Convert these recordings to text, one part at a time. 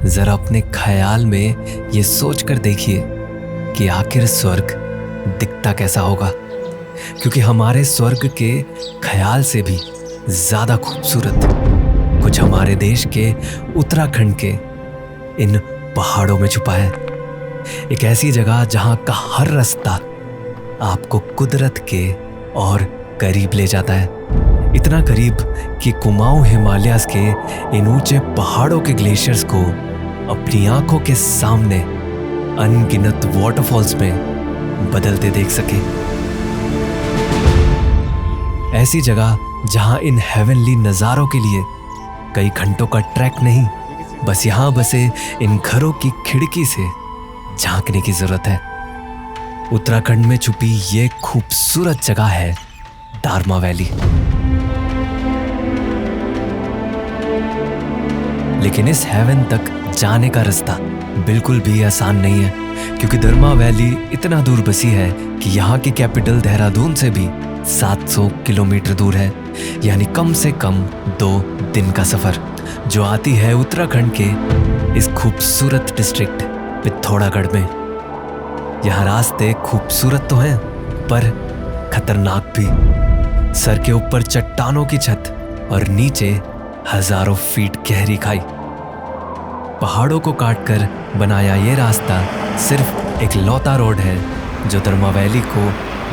जरा अपने ख्याल में ये सोच कर देखिए कि आखिर स्वर्ग दिखता कैसा होगा, क्योंकि हमारे स्वर्ग के ख्याल से भी ज्यादा खूबसूरत कुछ हमारे देश के उत्तराखंड के इन पहाड़ों में छुपा है। एक ऐसी जगह जहां का हर रास्ता आपको कुदरत के और करीब ले जाता है, इतना करीब कि कुमाऊं हिमालयाज के इन ऊंचे पहाड़ों के ग्लेशियर्स को अपनी आंखों के सामने अनगिनत वाटरफॉल्स में बदलते देख सके। ऐसी जगह जहां इन हेवनली नजारों के लिए कई घंटों का ट्रैक नहीं, बस यहां बसे इन घरों की खिड़की से झांकने की जरूरत है। उत्तराखंड में छुपी ये खूबसूरत जगह है दारमा वैली। लेकिन इस हेवन तक जाने का रास्ता बिल्कुल भी आसान नहीं है, क्योंकि दारमा वैली इतना दूर बसी है कि यहाँ की कैपिटल देहरादून से भी 700 किलोमीटर दूर है, यानी कम से कम 2 दिन का सफर, जो आती है उत्तराखंड के इस खूबसूरत डिस्ट्रिक्ट पिथौरागढ़ में। यहाँ रास्ते खूबसूरत तो हैं, पर खतरनाक भी। सर के ऊपर चट्टानों की छत और नीचे हजारों फीट गहरी खाई। पहाड़ों को काटकर बनाया ये रास्ता सिर्फ एक लौता रोड है जो दारमा वैली को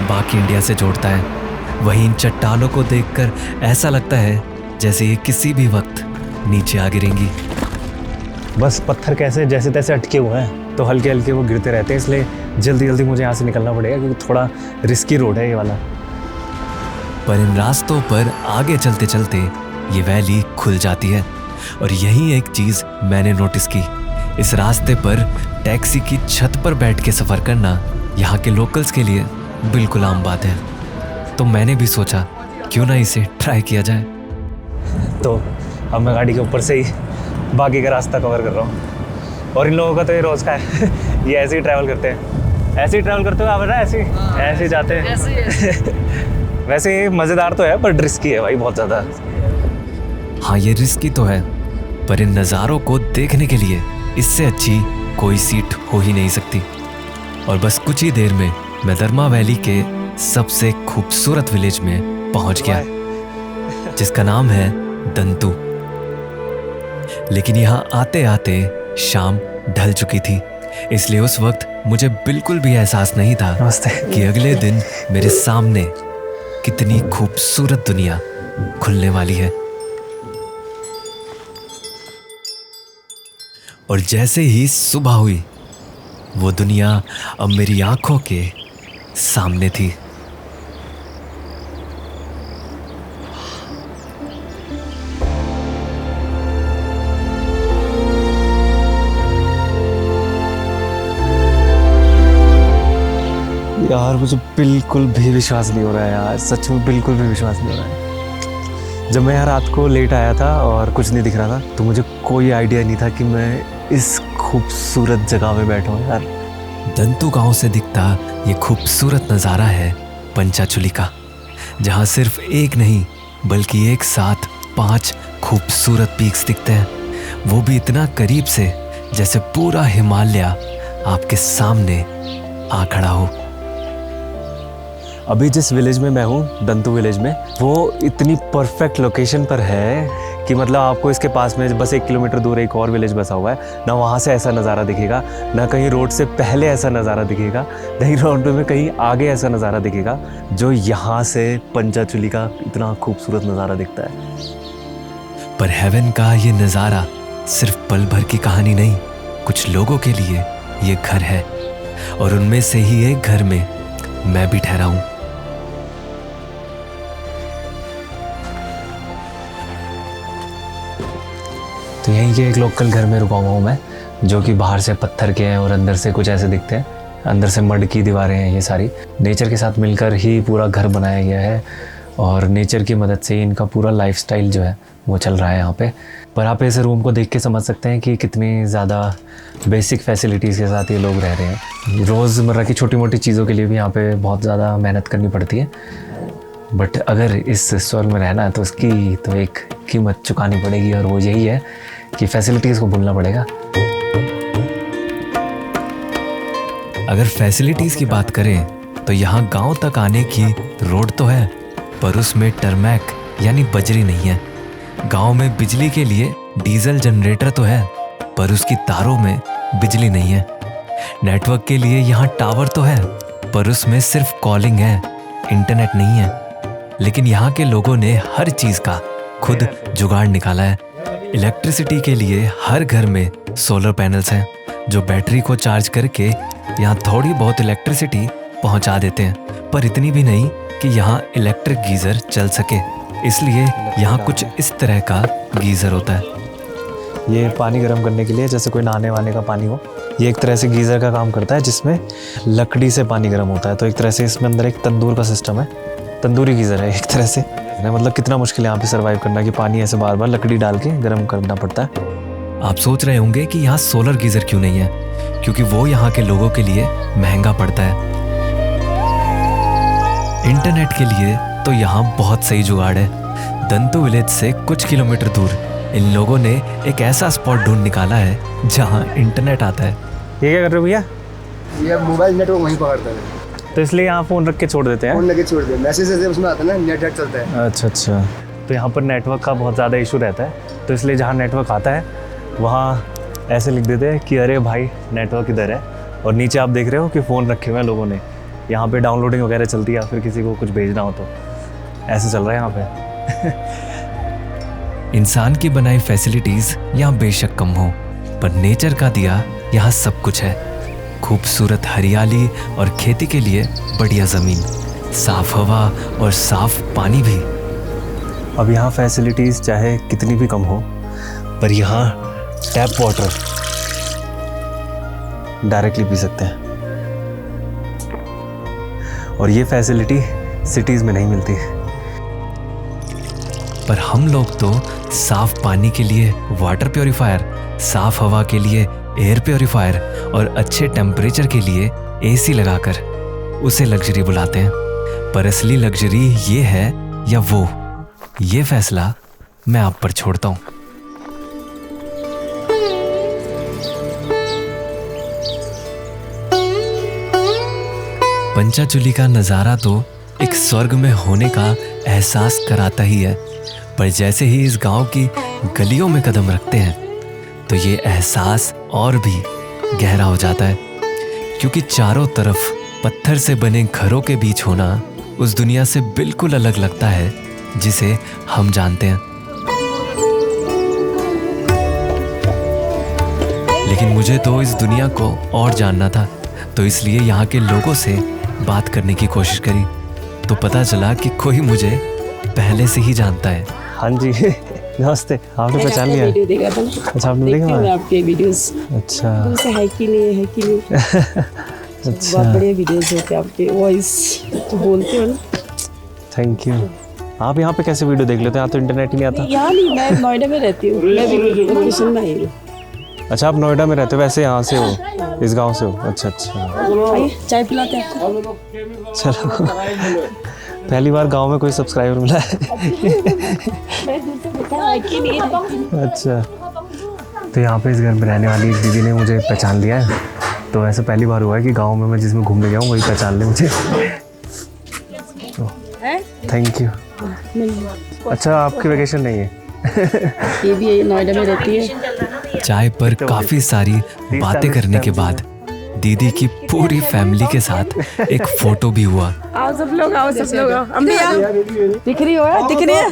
बाकी इंडिया से जोड़ता है। वहीं इन चट्टानों को देखकर ऐसा लगता है जैसे ये किसी भी वक्त नीचे आ गिरेंगी। बस पत्थर कैसे जैसे तैसे अटके हुए हैं, तो हल्के हल्के वो गिरते रहते हैं, इसलिए जल्दी जल्दी मुझे यहाँ से निकलना पड़ेगा, क्योंकि थोड़ा रिस्की रोड है ये वाला। पर इन रास्तों पर आगे चलते चलते ये वैली खुल जाती है, और यही एक चीज मैंने नोटिस की। इस रास्ते पर टैक्सी की छत पर बैठ के सफर करना यहाँ के लोकल्स के लिए बिल्कुल आम बात है, तो मैंने भी सोचा क्यों ना इसे ट्राई किया जाए। तो अब मैं गाड़ी के ऊपर से ही बाकी का रास्ता कवर कर रहा हूँ, और इन लोगों का तो ये रोज का है ये ऐसे ही ट्रैवल करते हैं, ऐसे ही ट्रैवल करते हो आप ना, ऐसे ही जाते हैं। वैसे ये मज़ेदार तो है, पर रिस्की है भाई बहुत ज़्यादा। हाँ, ये रिस्की तो है, पर इन नज़ारों को देखने के लिए इससे अच्छी कोई सीट हो ही नहीं सकती। और बस कुछ ही देर में मैं दारमा वैली के सबसे खूबसूरत विलेज में पहुंच गया, जिसका नाम है दंतू। लेकिन यहाँ आते आते शाम ढल चुकी थी, इसलिए उस वक्त मुझे बिल्कुल भी एहसास नहीं था कि अगले दिन मेरे सामने कितनी खूबसूरत दुनिया खुलने वाली है। और जैसे ही सुबह हुई, वो दुनिया अब मेरी आंखों के सामने थी। यार मुझे बिल्कुल भी विश्वास नहीं हो रहा है यार, सच में बिल्कुल भी विश्वास नहीं हो रहा है। जब मैं यहाँ रात को लेट आया था और कुछ नहीं दिख रहा था, तो मुझे कोई आइडिया नहीं था कि मैं इस खूबसूरत जगह में बैठा हूँ यार। दंतू गांव से दिखता ये खूबसूरत नज़ारा है पंचाचुली का, जहाँ सिर्फ एक नहीं बल्कि एक साथ 5 खूबसूरत पीक्स दिखते हैं, वो भी इतना करीब से जैसे पूरा हिमालय आपके सामने आ खड़ा हो। अभी जिस विलेज में मैं हूँ, दंतू विलेज में, वो इतनी परफेक्ट लोकेशन पर है कि मतलब आपको इसके पास में बस 1 किलोमीटर दूर एक और विलेज बसा हुआ है ना, वहाँ से ऐसा नज़ारा दिखेगा ना, कहीं रोड से पहले ऐसा नज़ारा दिखेगा, नहीं रोड में कहीं आगे ऐसा नज़ारा दिखेगा जो यहाँ से पंचाचुली का इतना खूबसूरत नज़ारा दिखता है। पर हेवन का ये नज़ारा सिर्फ पल भर की कहानी नहीं, कुछ लोगों के लिए ये घर है, और उनमें से ही एक घर में मैं भी ठहरा हूँ। तो यहीं के एक लोकल घर में रुका हुआ हूँ मैं, जो कि बाहर से पत्थर के हैं और अंदर से कुछ ऐसे दिखते हैं। अंदर से मड की दीवारें हैं, ये सारी नेचर के साथ मिलकर ही पूरा घर बनाया गया है, और नेचर की मदद से ही इनका पूरा लाइफस्टाइल जो है वो चल रहा है यहाँ पे। पर आप इस रूम को देख के समझ सकते हैं कि कितनी ज़्यादा बेसिक फैसिलिटीज़ के साथ ये लोग रह रहे हैं। रोज़मर्रा की छोटी मोटी चीज़ों के लिए भी यहाँ पे बहुत ज़्यादा मेहनत करनी पड़ती है, बट अगर इस स्वर्ग में रहना है तो उसकी तो एक कीमत चुकानी पड़ेगी, और वो यही है कि फैसिलिटीज़ को भूलना पड़ेगा। अगर फैसिलिटीज की बात करें तो यहाँ गांव तक आने की रोड तो है, पर उसमें टरमैक यानी बजरी नहीं है। गांव में बिजली के लिए डीजल जनरेटर तो है, पर उसकी तारों में बिजली नहीं है। नेटवर्क के लिए यहाँ टावर तो है, पर उसमें सिर्फ कॉलिंग है, इंटरनेट नहीं है। लेकिन यहाँ के लोगों ने हर चीज का खुद जुगाड़ निकाला है। इलेक्ट्रिसिटी के लिए हर घर में सोलर पैनल्स हैं, जो बैटरी को चार्ज करके यहाँ थोड़ी बहुत इलेक्ट्रिसिटी पहुँचा देते हैं, पर इतनी भी नहीं कि यहाँ इलेक्ट्रिक गीज़र चल सके। इसलिए यहाँ कुछ इस तरह का गीज़र होता है। ये पानी गर्म करने के लिए, जैसे कोई नहाने वाने का पानी हो, ये एक तरह से गीज़र का काम करता है, जिसमें लकड़ी से पानी गर्म होता है। तो एक तरह से इसमें अंदर एक तंदूर का सिस्टम है, तंदूरी गीज़र है एक तरह से। मतलब कितना मुश्किल है यहाँ पे सर्वाइव करना कि पानी ऐसे बार बार लकड़ी डाल के गर्म करना पड़ता है। आप सोच रहे होंगे कि यहाँ सोलर गीज़र क्यों नहीं है, क्योंकि वो यहाँ के लोगों के लिए महंगा पड़ता है। इंटरनेट के लिए तो यहाँ बहुत सही जुगाड़ है। दंतु विलेज से कुछ किलोमीटर दूर इन लोगों ने एक ऐसा स्पॉट ढूंढ निकाला है जहाँ इंटरनेट आता है। ये क्या कर रहे हो भैया? ये मोबाइल नेटवर्क वहीं पकड़ता है, तो इसलिए यहाँ फ़ोन रख के छोड़ देते हैं। फोन लगे छोड़ दे, मैसेज ऐसे उसमें आता है ना, नेट चलता है। अच्छा अच्छा। तो यहाँ पर नेटवर्क का बहुत ज़्यादा इशू रहता है, तो इसलिए जहाँ नेटवर्क आता है वहाँ ऐसे लिख देते हैं कि अरे भाई नेटवर्क इधर है। और नीचे आप देख रहे हो कि फ़ोन रखे हुए हैं लोगों ने, यहाँ पे डाउनलोडिंग वगैरह चलती है, या फिर किसी को कुछ भेजना हो तो ऐसे चल रहा है यहाँ पे। इंसान की बनाई फैसिलिटीज यहाँ बेशक कम हो, पर नेचर का दिया यहाँ सब कुछ है। खूबसूरत हरियाली और खेती के लिए बढ़िया ज़मीन, साफ हवा और साफ पानी भी। अब यहाँ फैसिलिटीज़ चाहे कितनी भी कम हो, पर यहाँ टैप वाटर डायरेक्टली पी सकते हैं, और ये फैसिलिटी सिटीज़ में नहीं मिलती। पर हम लोग तो साफ पानी के लिए वाटर प्योरीफायर, साफ हवा के लिए एयर प्योरीफायर और अच्छे टेम्परेचर के लिए एसी लगाकर उसे लग्जरी बुलाते हैं। पर असली लग्जरी ये है या वो, ये फैसला मैं आप पर छोड़ता हूँ। पंचाचुली का नज़ारा तो एक स्वर्ग में होने का एहसास कराता ही है, पर जैसे ही इस गांव की गलियों में कदम रखते हैं तो ये एहसास और भी गहरा हो जाता है, क्योंकि चारों तरफ पत्थर से बने घरों के बीच होना उस दुनिया से बिल्कुल अलग लगता है जिसे हम जानते हैं। लेकिन मुझे तो इस दुनिया को और जानना था, तो इसलिए यहाँ के लोगों से बात करने की कोशिश करी, तो पता चला कि कोई मुझे पहले से ही जानता है। हाँ जी नमस्ते, आपने पहचान लिया? वीडियो देखा था। अच्छा आपने देखा? मैं आपके वीडियोस। अच्छा से है कि नहीं अच्छा, बहुत बढ़िया वीडियोस होते हैं आपके, वॉइस तो बोलते हो ना। Thank you. आप यहाँ पे कैसे वीडियो देख लेते हैं? यहाँ तो इंटरनेट ही नहीं आता। यहाँ नहीं, मैं नोएडा में रहती हूँ, मैं भी लोकेशन में आई हूँ। अच्छा आप नोएडा में रहते हो, वैसे यहाँ से हो, इस गांव से हो? अच्छा अच्छा, आइए चाय पिलाते हैं आपको। चलो पहली बार गांव में कोई सब्सक्राइबर मिला है। मैं दूर से देखा है कि नहीं है। अच्छा, तो यहाँ पे इस घर में रहने वाली एक दीदी ने मुझे पहचान लिया है, तो ऐसा पहली बार हुआ है कि गांव में मैं जिसमें घूमने गया हूँ वही पहचान ले मुझे। Thank you. अच्छा आपकी वेकेशन नहीं है? ये भी नोएडा में रहती है। चाय पर काफी सारी बातें करने के बाद दीदी की पूरी फैमिली के साथ एक फोटो भी हुआ। आओ सब लोग, आओ सब लोग, आओ। अम्मी आओ। दिख रही हो? दिख रही है?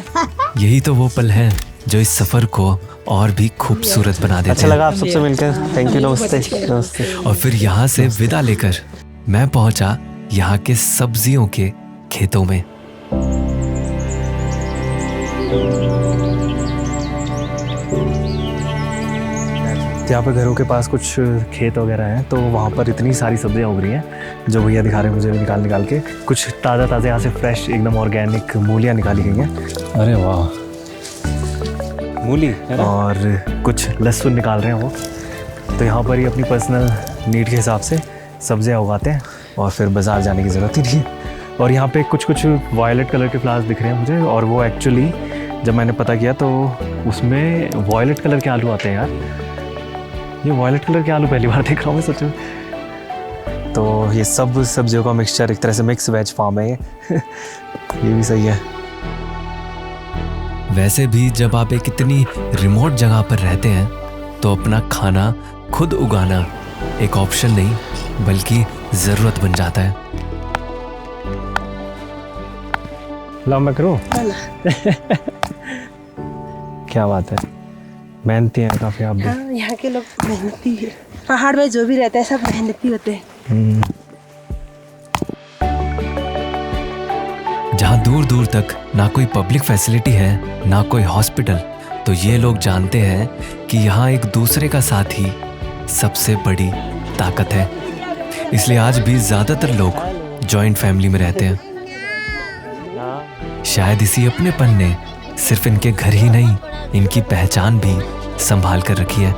यही तो वो पल हैं जो इस सफर को और भी खूबसूरत बना देते अच्छा हैं। लगा आप सबसे मिलकर, थैंक यू। नमस्ते नमस्ते। और फिर यहाँ से विदा लेकर मैं पहुंचा यहाँ के सब्जियों के खेतों में। यहाँ पे घरों के पास कुछ खेत वगैरह हैं, तो वहाँ पर इतनी सारी सब्जियाँ उग रही हैं जो भैया दिखा रहे हैं मुझे निकाल के। कुछ ताज़ा यहाँ से फ्रेश एकदम ऑर्गेनिक मूलियाँ निकाली गई हैं। अरे वाह, मूली है ना? और कुछ लहसुन निकाल रहे हैं वो। तो यहाँ पर ही अपनी पर्सनल नीड के हिसाब से सब्जियाँ उगाते हैं और फिर बाज़ार जाने की ज़रूरत ही नहीं है। और यहाँ पे कुछ वायलेट कलर के फ्लावर्स दिख रहे हैं मुझे, और वो एक्चुअली जब मैंने पता किया तो उसमें वॉयलेट कलर के आलू आते हैं यार। ये वॉयलेट कलर के आलू पहली बार देख रहा हूँ मैं सच में। तो ये सब सब्जियों का मिक्सचर, एक तरह से मिक्स वेज फार्म है ये। ये भी सही है। वैसे भी जब आप एक इतनी रिमोट जगह पर रहते हैं तो अपना खाना खुद उगाना एक ऑप्शन नहीं बल्कि ज़रूरत बन जाता है। लाओ मैं करूँ। क्या बात है, मेहनती हैं काफ़ी आप भी। हाँ, यहाँ के लोग मेहनती है। पहाड़ में जो भी रहते हैं सब मेहनती होते हैं। जहाँ दूर दूर तक ना कोई पब्लिक फैसिलिटी है ना कोई हॉस्पिटल, तो ये लोग जानते हैं कि यहाँ एक दूसरे का साथ ही सबसे बड़ी ताकत है। इसलिए आज भी ज़्यादातर लोग जॉइंट फैमिली में रहते हैं। शायद इसी अपनेपन ने सिर्फ इनके घर ही नहीं, इनकी पहचान भी संभाल कर रखी है।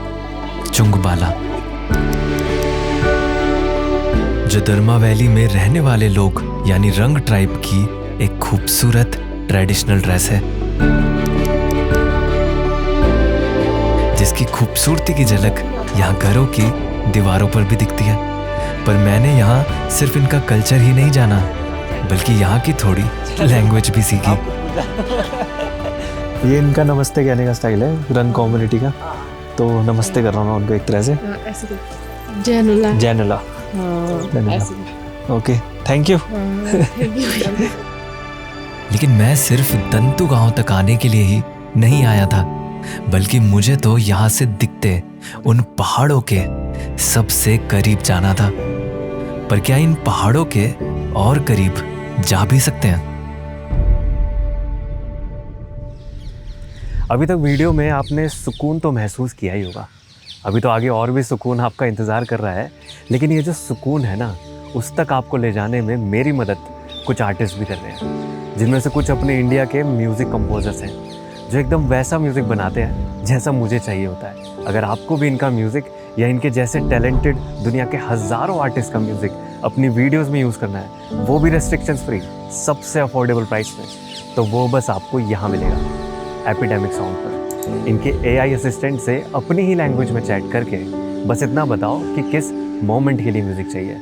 चुंगबाला, जो दरमा वैली में रहने वाले लोग यानी रंग ट्राइब की एक खूबसूरत ट्रेडिशनल ड्रेस है, जिसकी खूबसूरती की झलक यहाँ घरों की दीवारों पर भी दिखती है। पर मैंने यहाँ सिर्फ इनका कल्चर ही नहीं जाना बल्कि यहाँ की थोड़ी लैंग्वेज भी सीखी। ये इनका नमस्ते कहने का स्टाइल है रंग कम्युनिटी का, तो नमस्ते कर रहा हूँ मैं उनको एक तरह से। जैनुला। जैनुला। Okay, thank you. लेकिन मैं सिर्फ दंतु गांव तक आने के लिए ही नहीं आया था, बल्कि मुझे तो यहाँ से दिखते उन पहाड़ों के सबसे करीब जाना था। पर क्या इन पहाड़ों के और करीब जा भी सकते हैं? अभी तक वीडियो में आपने सुकून तो महसूस किया ही होगा। अभी तो आगे और भी सुकून आपका इंतज़ार कर रहा है, लेकिन ये जो सुकून है ना, उस तक आपको ले जाने में मेरी मदद कुछ आर्टिस्ट भी कर रहे हैं, जिनमें से कुछ अपने इंडिया के म्यूज़िक कंपोजर्स हैं जो एकदम वैसा म्यूज़िक बनाते हैं जैसा मुझे चाहिए होता है। अगर आपको भी इनका म्यूज़िक या इनके जैसे टैलेंटेड दुनिया के हज़ारों आर्टिस्ट का म्यूज़िक अपनी वीडियोस में यूज़ करना है, वो भी रेस्ट्रिक्शंस फ्री, सबसे अफोर्डेबल प्राइस में, तो वो बस आपको यहाँ मिलेगा एपिडेमिक साउंड पर। इनके AI असिस्टेंट से अपनी ही लैंग्वेज में चैट करके बस इतना बताओ कि किस मोमेंट के लिए म्यूज़िक चाहिए,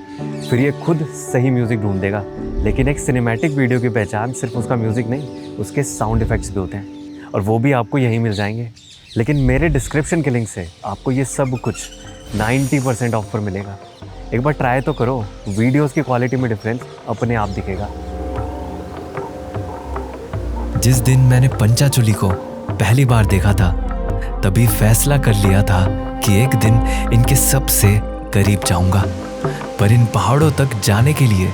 फिर ये खुद सही म्यूज़िक ढूंढ देगा। लेकिन एक सिनेमैटिक वीडियो की पहचान सिर्फ उसका म्यूज़िक नहीं, उसके साउंड इफ़ेक्ट्स भी होते हैं, और वो भी आपको यहीं मिल जाएंगे। लेकिन मेरे डिस्क्रिप्शन के लिंक से आपको ये सब कुछ 90% ऑफ पर मिलेगा। एक बार ट्राई तो करो, वीडियोस की क्वालिटी में डिफरेंस अपने आप दिखेगा। जिस दिन मैंने पंचाचुली को पहली बार देखा था, तभी फैसला कर लिया था कि एक दिन इनके सबसे करीब जाऊंगा। पर इन पहाड़ों तक जाने के लिए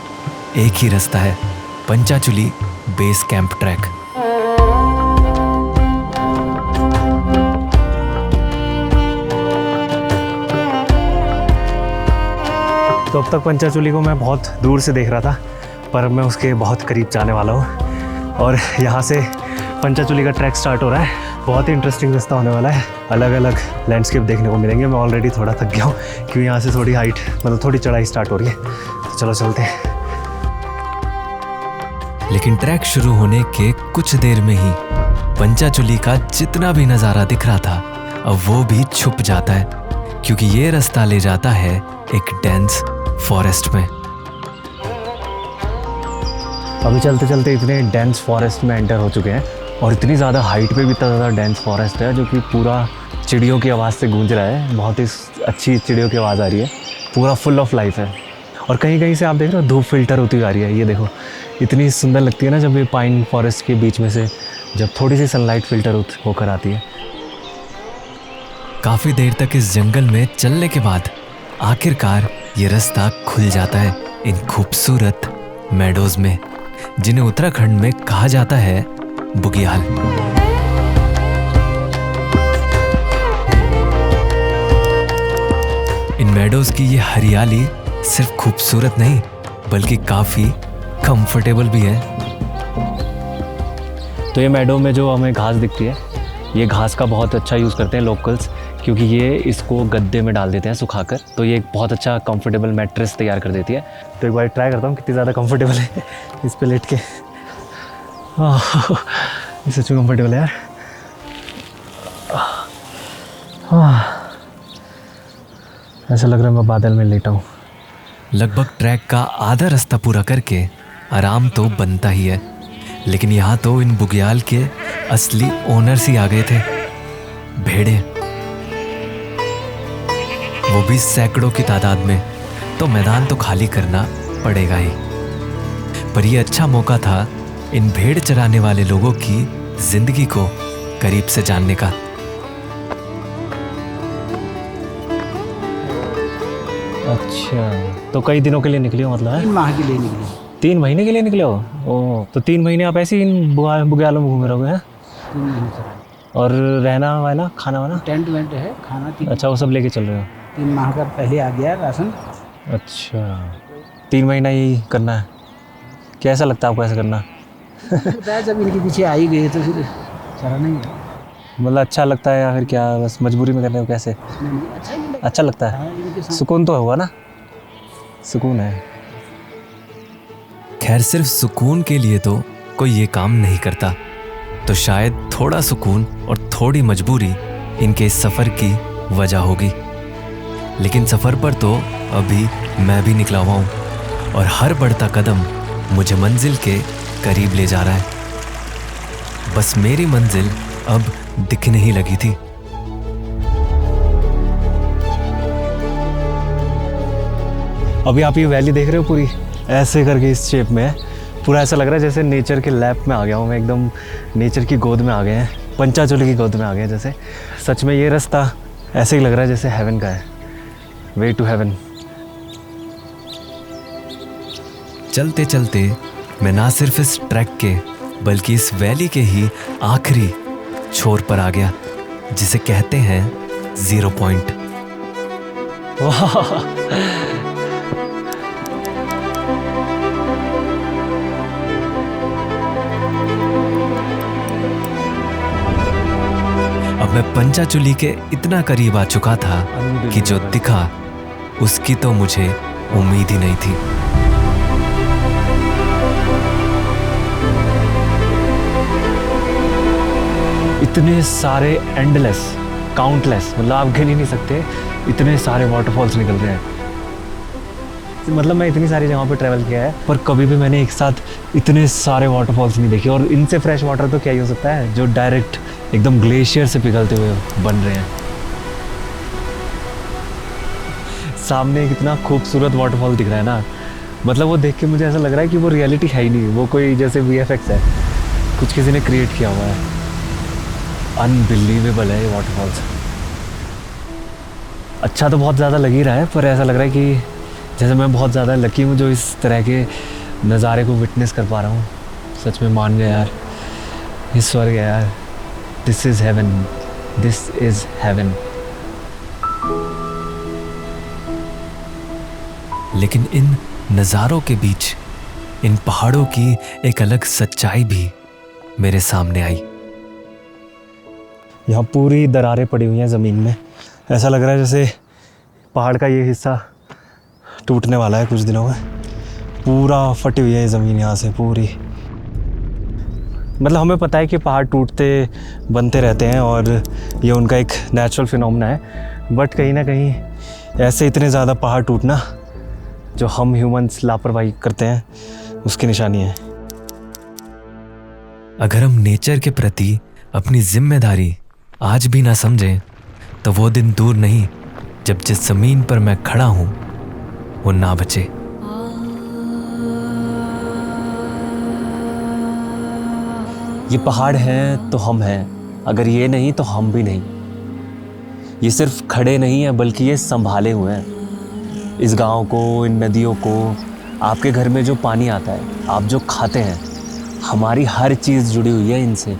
एक ही रास्ता है, पंचाचुली बेस कैंप ट्रैक। तो अब तक पंचाचुली को मैं बहुत दूर से देख रहा था, पर मैं उसके बहुत करीब जाने वाला हूँ। और यहाँ से पंचाचुली का ट्रैक स्टार्ट हो रहा है। बहुत ही इंटरेस्टिंग रास्ता होने वाला है, अलग अलग लैंडस्केप देखने को मिलेंगे। मैं ऑलरेडी थोड़ा थक गया हूँ क्योंकि यहाँ से थोड़ी हाइट, मतलब थोड़ी चढ़ाई स्टार्ट हो रही है। तो चलो चलते हैं। लेकिन ट्रैक शुरू होने के कुछ देर में ही पंचाचुली का जितना भी नज़ारा दिख रहा था, अब वो भी छुप जाता है, क्योंकि ये रास्ता ले जाता है एक डेंस फॉरेस्ट में। अभी चलते चलते इतने डेंस फॉरेस्ट में एंटर हो चुके हैं, और इतनी ज़्यादा हाइट पे भी इतना ज़्यादा डेंस फॉरेस्ट है, जो कि पूरा चिड़ियों की आवाज़ से गूंज रहा है। बहुत ही अच्छी चिड़ियों की आवाज़ आ रही है, पूरा फुल ऑफ लाइफ है। और कहीं कहीं से आप देख रहे हो धूप फिल्टर होती हुई आ रही है। ये देखो, इतनी सुंदर लगती है ना जब ये पाइन फॉरेस्ट के बीच में से जब थोड़ी सी सनलाइट फिल्टर होकर आती है। काफ़ी देर तक इस जंगल में चलने के बाद आखिरकार ये रास्ता खुल जाता है इन खूबसूरत मेडोज में, जिन्हें उत्तराखंड में कहा जाता है बुग्याल। इन मेडोज की ये हरियाली सिर्फ खूबसूरत नहीं बल्कि काफ़ी कंफर्टेबल भी है। तो ये मेडो में जो हमें घास दिखती है, ये घास का बहुत अच्छा यूज़ करते हैं लोकल्स, क्योंकि ये इसको गद्दे में डाल देते हैं सुखाकर, तो ये एक बहुत अच्छा कंफर्टेबल मैट्रेस तैयार कर देती है। तो एक बार ट्राई करता हूँ कितनी ज़्यादा कंफर्टेबल है इस पे लेट के। ये सच में कंफर्टेबल है यार। ऐसा लग रहा है मैं बादल में लेटा हूँ। लगभग ट्रैक का आधा रास्ता पूरा करके आराम तो बनता ही है, लेकिन यहाँ तो इन बुग्याल के असली ओनर्स ही आ गए थे, भेड़े, वो भी सैकड़ों की तादाद में। तो मैदान तो खाली करना पड़ेगा ही, पर यह अच्छा मौका था इन भेड़ चराने वाले लोगों की जिंदगी को करीब से जानने का। अच्छा, तो कई दिनों के लिए निकले हो मतलब है? 3 माह के लिए निकले। 3 महीने के लिए निकले हो? ओह, तो 3 महीने आप ऐसे ही इन बुग्यालों में घूमे रहोगे हैं? 3 महीने से और रहना वाना खाना वाना? टेंट वेंट है, खाना 3। अच्छा, वो सब लेके चल रहे हो? 3 माह का पहले आ गया राशन। अच्छा, 3 महीना ही करना है। कैसा लगता है आपको ऐसा करना? बताया जब इनके पीछे आ ही गए तो फिर चला नहीं। मतलब अच्छा लगता है या फिर क्या बस मजबूरी में करने को? कैसे नहीं, अच्छा नहीं लगता। अच्छा लगता है? हाँ, इनके साथ सुकून तो होगा ना? सुकून है। खैर सिर्फ सुकून के लिए तो कोई ये काम नहीं करता, तो शायद थोड़ा सुकून और थोड़ी मजबूरी इनके इस सफर की वजह होगी। लेकिन सफर पर तो अभी मैं भी निकला हुआ हूं और हर बढ़ता कदम मुझे मंजिल के करीब ले जा रहा है। बस मेरी मंजिल अब दिखने ही लगी थी। अभी आप ये वैली देख रहे हो पूरी ऐसे करके इस शेप में है। पूरा ऐसा लग रहा है जैसे नेचर के लैप में आ गया हूँ मैं, एकदम नेचर की गोद में आ गए हैं, पंचाचूली की गोद में आ गए हैं जैसे। सच में ये रास्ता ऐसे ही लग रहा है जैसे हेवन का है, वे टू हेवन। चलते चलते मैं ना सिर्फ इस ट्रैक के बल्कि इस वैली के ही आखिरी छोर पर आ गया, जिसे कहते हैं 0 पॉइंट। अब मैं पंचाचूली के इतना करीब आ चुका था कि जो दिखा उसकी तो मुझे उम्मीद ही नहीं थी। इतने सारे एंडलेस, काउंटलेस, मतलब आप गिन ही नहीं सकते, इतने सारे वाटरफॉल्स निकल रहे हैं। मतलब मैं इतनी सारी जगहों पे ट्रैवल किया है पर कभी भी मैंने एक साथ इतने सारे वाटरफॉल्स नहीं देखे। और इनसे फ्रेश वाटर तो क्या ही हो सकता है जो डायरेक्ट एकदम ग्लेशियर से पिघलते हुए बन रहे हैं। सामने कितना खूबसूरत वाटरफॉल दिख रहा है ना, मतलब वो देख के मुझे ऐसा लग रहा है कि वो रियलिटी है ही नहीं, वो कोई जैसे VFX है, कुछ किसी ने क्रिएट किया हुआ है। अनबिलीवेबल है ये वाटरफॉल्स। अच्छा तो बहुत ज़्यादा लग ही रहा है, पर ऐसा लग रहा है कि जैसे मैं बहुत ज़्यादा लकी हूँ जो इस तरह के नज़ारे को विटनेस कर पा रहा हूँ। सच में मान गया यार, ये स्वर्ग है यार। This is haven, this is haven. लेकिन इन नज़ारों के बीच इन पहाड़ों की एक अलग सच्चाई भी मेरे सामने आई। यहाँ पूरी दरारें पड़ी हुई हैं ज़मीन में। ऐसा लग रहा है जैसे पहाड़ का ये हिस्सा टूटने वाला है कुछ दिनों में। पूरा फटी हुई है ये ज़मीन यहाँ से पूरी। मतलब हमें पता है कि पहाड़ टूटते बनते रहते हैं और ये उनका एक नेचुरल फिनोमेना है, बट कहीं ना कहीं ऐसे इतने ज़्यादा पहाड़ टूटना जो हम ह्यूमंस लापरवाही करते हैं उसकी निशानी है। अगर हम नेचर के प्रति अपनी जिम्मेदारी आज भी ना समझें तो वो दिन दूर नहीं जब जिस जमीन पर मैं खड़ा हूं वो ना बचे। ये पहाड़ हैं तो हम हैं, अगर ये नहीं तो हम भी नहीं। ये सिर्फ खड़े नहीं हैं बल्कि ये संभाले हुए हैं इस गांव को, इन नदियों को। आपके घर में जो पानी आता है, आप जो खाते हैं, हमारी हर चीज़ जुड़ी हुई है इनसे।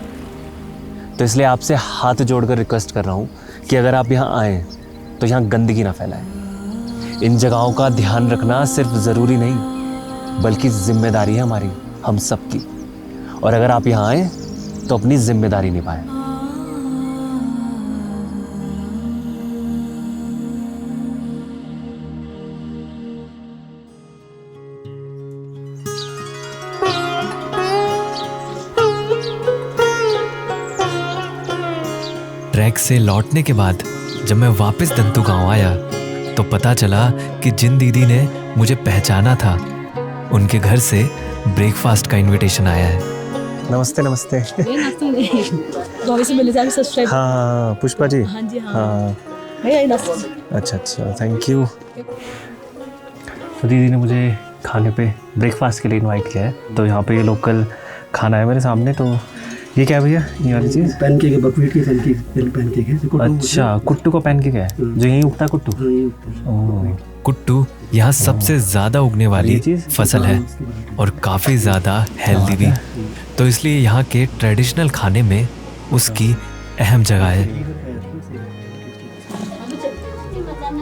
तो इसलिए आपसे हाथ जोड़कर रिक्वेस्ट कर रहा हूँ कि अगर आप यहाँ आएँ तो यहाँ गंदगी ना फैलाएं। इन जगहों का ध्यान रखना सिर्फ ज़रूरी नहीं बल्कि जिम्मेदारी है हमारी, हम सबकी। और अगर आप यहाँ आएँ तो अपनी जिम्मेदारी निभाएं। ट्रैक से लौटने के बाद जब मैं वापस दंतु गांव आया तो पता चला कि जिन दीदी ने मुझे पहचाना था उनके घर से ब्रेकफास्ट का इनविटेशन आया है। नमस्ते नमस्ते। सब्सक्राइब। हाँ पुष्पा जी। हाँ जी हाँ। हाँ भैया अच्छा अच्छा, थैंक यू। तो दीदी ने मुझे खाने पे ब्रेकफास्ट के लिए इनवाइट किया है, तो यहाँ पे ये लोकल खाना है मेरे सामने। तो ये क्या है भैया, ये वाली चीज़? पैनकेक है, बकवीट के पैनकेक है। अच्छा, कुट्टू का पैनकेक है जो यहीं उगता है कुट्टू? ओह, कुट्टू यहाँ सबसे ज्यादा उगने वाली फसल है और काफी ज्यादा हेल्दी भी, तो इसलिए यहाँ के ट्रेडिशनल खाने में उसकी अहम जगह है।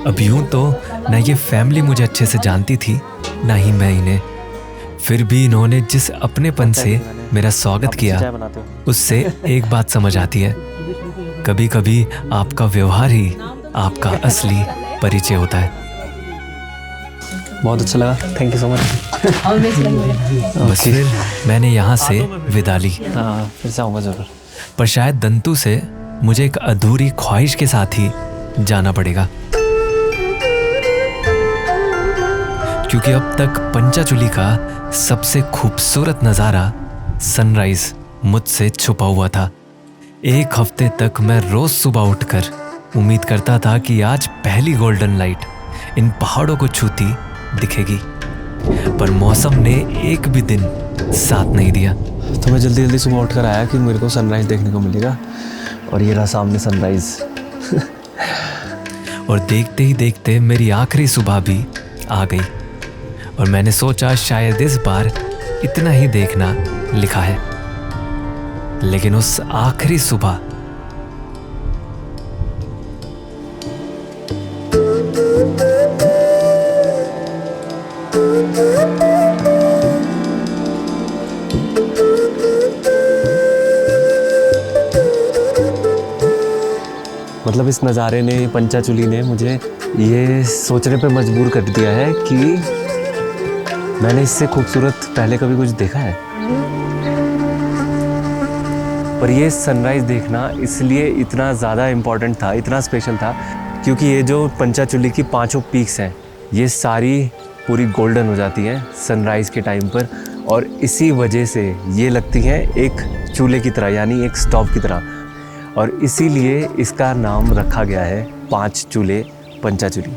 अब यूं तो ना ये फैमिली मुझे अच्छे से जानती थी ना ही मैं इन्हें, फिर भी इन्होंने जिस अपनेपन से मेरा स्वागत किया उससे एक बात समझ आती है, कभी कभी आपका व्यवहार ही आपका असली परिचय होता है। बहुत अच्छा लगा, थैंक यू सो मच। बस फिर मैंने यहाँ से विदा ली। हाँ फिर से आऊँगा ज़रूर। पर शायद दंतु से मुझे एक अधूरी ख्वाहिश के साथ ही जाना पड़ेगा, क्योंकि अब तक पंचाचुली का सबसे खूबसूरत नज़ारा सनराइज मुझसे छुपा हुआ था। एक हफ्ते तक मैं रोज सुबह उठकर उम्मीद करता था कि आज पहली गोल्डन लाइट इन पहाड़ों को छूती दिखेगी, पर मौसम ने एक भी दिन साथ नहीं दिया। तो मैं जल्दी जल्दी सुबह उठकर आया कि मेरे को सनराइज़ देखने को मिलेगा, और ये रहा सामने सनराइज़। और देखते ही देखते मेरी आखिरी सुबह भी आ गई और मैंने सोचा शायद इस बार इतना ही देखना लिखा है, लेकिन उस आखिरी सुबह मतलब इस नज़ारे ने, पंचाचुली ने मुझे ये सोचने पे मजबूर कर दिया है कि मैंने इससे खूबसूरत पहले कभी कुछ देखा है। पर ये सनराइज़ देखना इसलिए इतना ज़्यादा इम्पोर्टेंट था, इतना स्पेशल था, क्योंकि ये जो पंचाचुली की 5 पीक्स हैं ये सारी पूरी गोल्डन हो जाती हैं सनराइज़ के टाइम पर, और इसी वजह से ये लगती हैं एक चूल्हे की तरह, यानी एक स्टोव की तरह, और इसीलिए इसका नाम रखा गया है 5 चूल्हे पंचाचुली।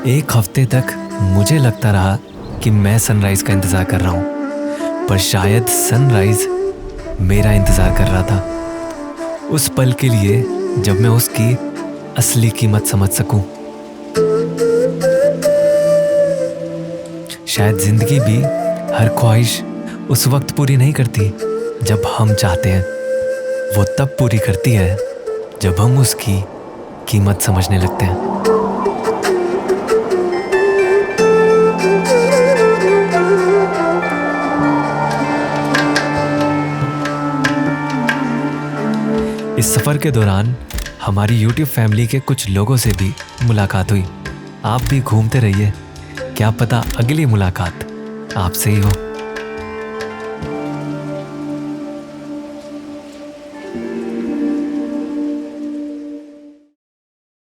एक हफ्ते तक मुझे लगता रहा कि मैं सनराइज का इंतजार कर रहा हूं, पर शायद सनराइज मेरा इंतजार कर रहा था, उस पल के लिए जब मैं उसकी असली कीमत समझ सकूं। शायद जिंदगी भी हर ख्वाहिश उस वक्त पूरी नहीं करती जब हम चाहते हैं, वो तब पूरी करती है जब हम उसकी कीमत समझने लगते हैं। इस सफ़र के दौरान हमारी YouTube फैमिली के कुछ लोगों से भी मुलाकात हुई। आप भी घूमते रहिए, क्या पता अगली मुलाकात आपसे ही हो।